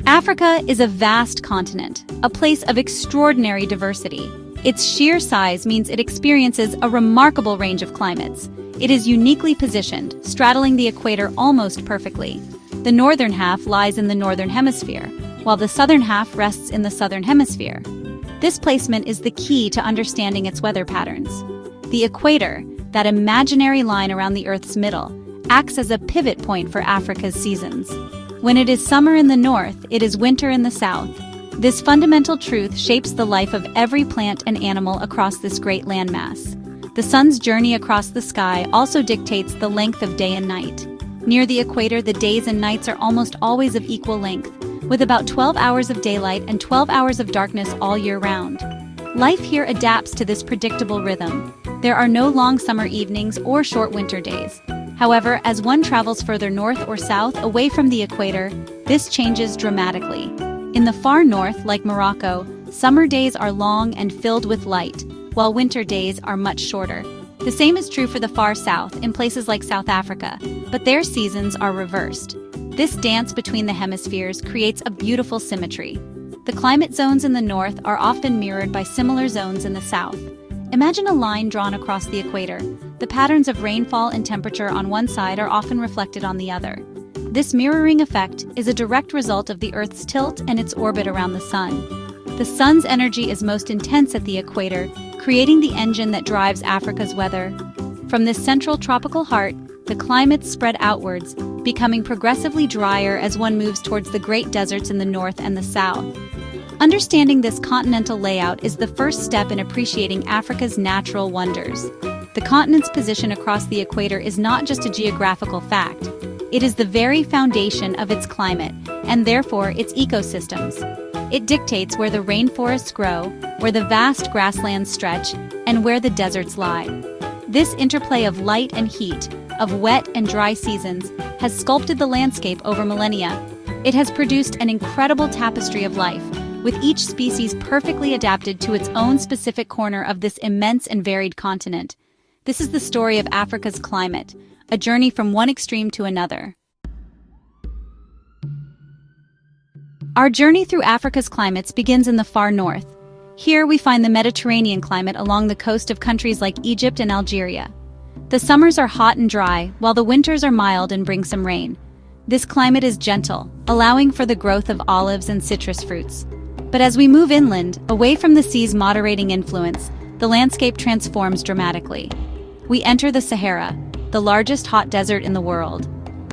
Africa is a vast continent, a place of extraordinary diversity. Its sheer size means it experiences a remarkable range of climates. It is uniquely positioned, straddling the equator almost perfectly. The northern half lies in the northern hemisphere, while the southern half rests in the southern hemisphere. This placement is the key to understanding its weather patterns. The equator, that imaginary line around the Earth's middle, acts as a pivot point for Africa's seasons. When it is summer in the north, it is winter in the south. This fundamental truth shapes the life of every plant and animal across this great landmass. The sun's journey across the sky also dictates the length of day and night. Near the equator, the days and nights are almost always of equal length, with about 12 hours of daylight and 12 hours of darkness all year round. Life here adapts to this predictable rhythm. There are no long summer evenings or short winter days. However, as one travels further north or south away from the equator, this changes dramatically. In the far north, like Morocco, summer days are long and filled with light, while winter days are much shorter. The same is true for the far south, in places like South Africa, but their seasons are reversed. This dance between the hemispheres creates a beautiful symmetry. The climate zones in the north are often mirrored by similar zones in the south. Imagine a line drawn across the equator. The patterns of rainfall and temperature on one side are often reflected on the other. This mirroring effect is a direct result of the Earth's tilt and its orbit around the sun. The sun's energy is most intense at the equator, creating the engine that drives Africa's weather. From this central tropical heart, the climates spread outwards, becoming progressively drier as one moves towards the great deserts in the north and the south. Understanding this continental layout is the first step in appreciating Africa's natural wonders. The continent's position across the equator is not just a geographical fact. It is the very foundation of its climate, and therefore its ecosystems. It dictates where the rainforests grow, where the vast grasslands stretch, and where the deserts lie. This interplay of light and heat, of wet and dry seasons, has sculpted the landscape over millennia. It has produced an incredible tapestry of life, with each species perfectly adapted to its own specific corner of this immense and varied continent. This is the story of Africa's climate, a journey from one extreme to another. Our journey through Africa's climates begins in the far north. Here we find the Mediterranean climate along the coast of countries like Egypt and Algeria. The summers are hot and dry, while the winters are mild and bring some rain. This climate is gentle, allowing for the growth of olives and citrus fruits. But as we move inland, away from the sea's moderating influence, the landscape transforms dramatically. We enter the Sahara, the largest hot desert in the world.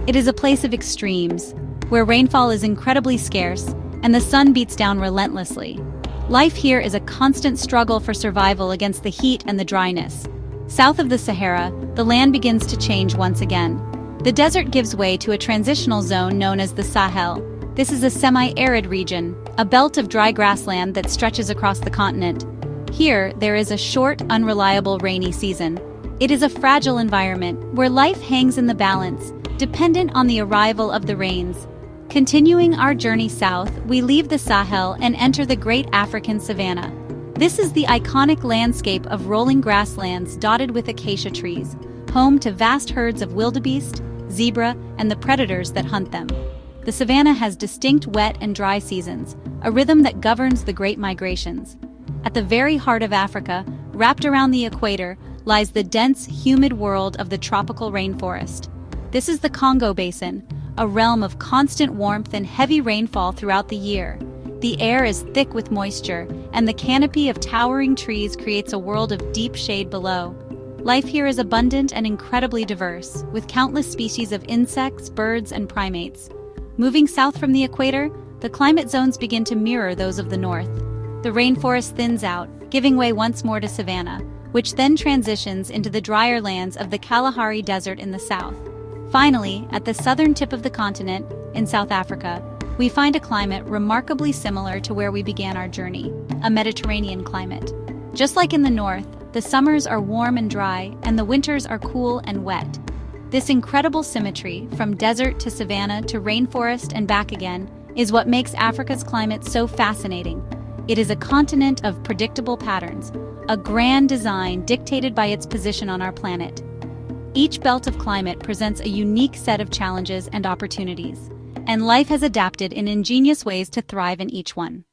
It is a place of extremes, where rainfall is incredibly scarce and the sun beats down relentlessly. Life here is a constant struggle for survival against the heat and the dryness. South of the Sahara, the land begins to change once again. The desert gives way to a transitional zone known as the Sahel. This is a semi-arid region, a belt of dry grassland that stretches across the continent. Here, there is a short, unreliable rainy season. It is a fragile environment where life hangs in the balance, dependent on the arrival of the rains. Continuing our journey south, we leave the Sahel and enter the great African savanna. This is the iconic landscape of rolling grasslands dotted with acacia trees, home to vast herds of wildebeest, zebra, and the predators that hunt them. The savanna has distinct wet and dry seasons, a rhythm that governs the great migrations. At the very heart of Africa, wrapped around the equator, lies the dense, humid world of the tropical rainforest. This is the Congo Basin, a realm of constant warmth and heavy rainfall throughout the year. The air is thick with moisture, and the canopy of towering trees creates a world of deep shade below. Life here is abundant and incredibly diverse, with countless species of insects, birds, and primates. Moving south from the equator, the climate zones begin to mirror those of the north. The rainforest thins out, giving way once more to savanna, which then transitions into the drier lands of the Kalahari Desert in the south. Finally, at the southern tip of the continent, in South Africa, we find a climate remarkably similar to where we began our journey, a Mediterranean climate. Just like in the north, the summers are warm and dry, and the winters are cool and wet. This incredible symmetry, from desert to savanna to rainforest and back again, is what makes Africa's climate so fascinating. It is a continent of predictable patterns, a grand design dictated by its position on our planet. Each belt of climate presents a unique set of challenges and opportunities, and life has adapted in ingenious ways to thrive in each one.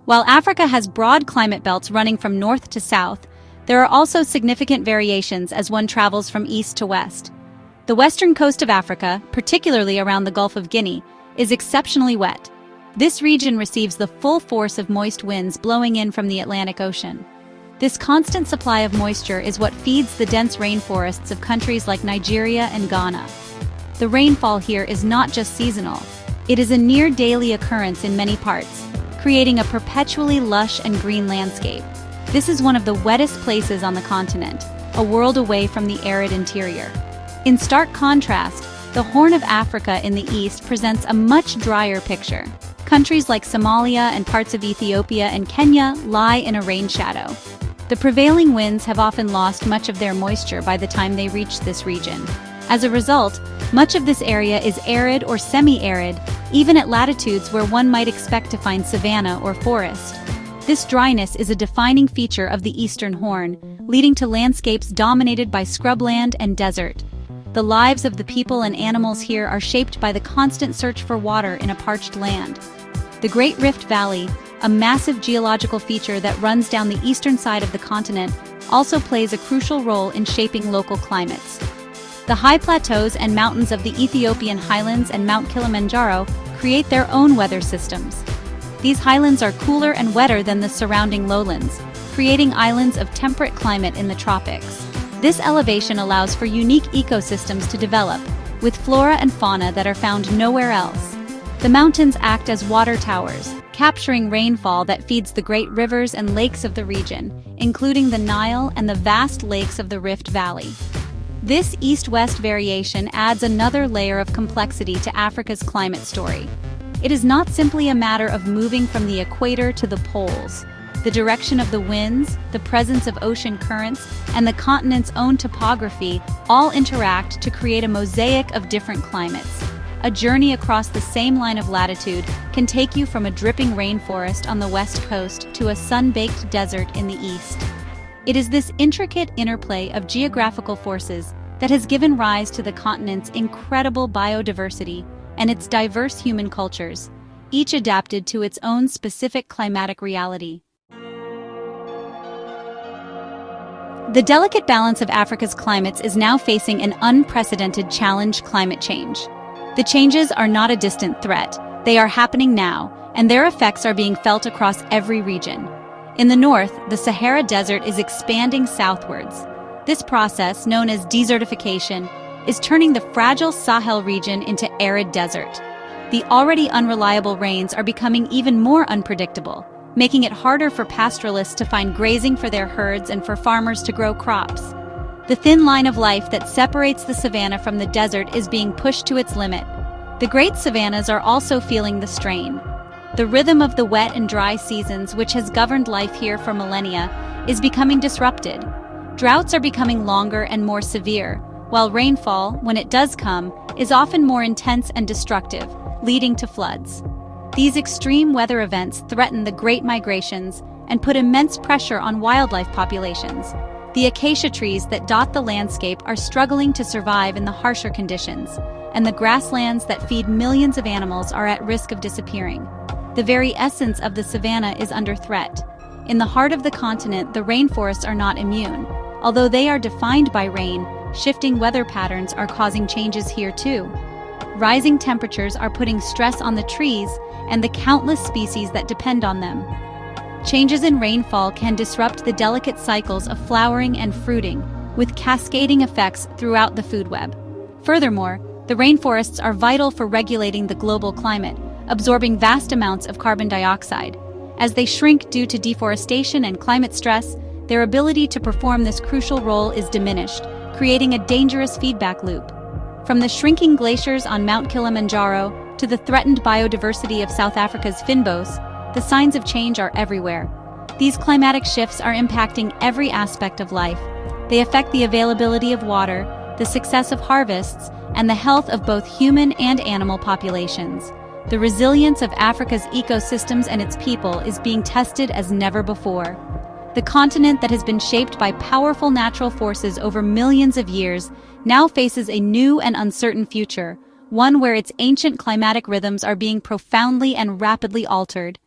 While Africa has broad climate belts running from north to south, there are also significant variations as one travels from east to west. The western coast of Africa, particularly around the Gulf of Guinea, is exceptionally wet. This region receives the full force of moist winds blowing in from the Atlantic Ocean. This constant supply of moisture is what feeds the dense rainforests of countries like Nigeria and Ghana. The rainfall here is not just seasonal. It is a near-daily occurrence in many parts, creating a perpetually lush and green landscape. This is one of the wettest places on the continent, a world away from the arid interior. In stark contrast, the Horn of Africa in the east presents a much drier picture. Countries like Somalia and parts of Ethiopia and Kenya lie in a rain shadow. The prevailing winds have often lost much of their moisture by the time they reach this region. As a result, much of this area is arid or semi-arid, even at latitudes where one might expect to find savanna or forest. This dryness is a defining feature of the Eastern Horn, leading to landscapes dominated by scrubland and desert. The lives of the people and animals here are shaped by the constant search for water in a parched land. The Great Rift Valley, a massive geological feature that runs down the eastern side of the continent, also plays a crucial role in shaping local climates. The high plateaus and mountains of the Ethiopian highlands and Mount Kilimanjaro create their own weather systems. These highlands are cooler and wetter than the surrounding lowlands, creating islands of temperate climate in the tropics. This elevation allows for unique ecosystems to develop, with flora and fauna that are found nowhere else. The mountains act as water towers, capturing rainfall that feeds the great rivers and lakes of the region, including the Nile and the vast lakes of the Rift Valley. This east-west variation adds another layer of complexity to Africa's climate story. It is not simply a matter of moving from the equator to the poles. The direction of the winds, the presence of ocean currents, and the continent's own topography all interact to create a mosaic of different climates. A journey across the same line of latitude can take you from a dripping rainforest on the west coast to a sun-baked desert in the east. It is this intricate interplay of geographical forces that has given rise to the continent's incredible biodiversity and its diverse human cultures, each adapted to its own specific climatic reality. The delicate balance of Africa's climates is now facing an unprecedented challenge: climate change. The changes are not a distant threat. They are happening now, and their effects are being felt across every region. In the north, the Sahara Desert is expanding southwards. This process, known as desertification, is turning the fragile Sahel region into arid desert. The already unreliable rains are becoming even more unpredictable, making it harder for pastoralists to find grazing for their herds and for farmers to grow crops. The thin line of life that separates the savanna from the desert is being pushed to its limit. The great savannas are also feeling the strain. The rhythm of the wet and dry seasons, which has governed life here for millennia, is becoming disrupted. Droughts are becoming longer and more severe, while rainfall, when it does come, is often more intense and destructive, leading to floods. These extreme weather events threaten the great migrations and put immense pressure on wildlife populations. The acacia trees that dot the landscape are struggling to survive in the harsher conditions, and the grasslands that feed millions of animals are at risk of disappearing. The very essence of the savanna is under threat. In the heart of the continent, the rainforests are not immune. Although they are defined by rain, shifting weather patterns are causing changes here too. Rising temperatures are putting stress on the trees and the countless species that depend on them. Changes in rainfall can disrupt the delicate cycles of flowering and fruiting, with cascading effects throughout the food web. Furthermore, the rainforests are vital for regulating the global climate, absorbing vast amounts of carbon dioxide. As they shrink due to deforestation and climate stress, their ability to perform this crucial role is diminished, creating a dangerous feedback loop. From the shrinking glaciers on Mount Kilimanjaro to the threatened biodiversity of South Africa's fynbos, the signs of change are everywhere. These climatic shifts are impacting every aspect of life. They affect the availability of water, the success of harvests, and the health of both human and animal populations. The resilience of Africa's ecosystems and its people is being tested as never before. The continent that has been shaped by powerful natural forces over millions of years now faces a new and uncertain future, one where its ancient climatic rhythms are being profoundly and rapidly altered.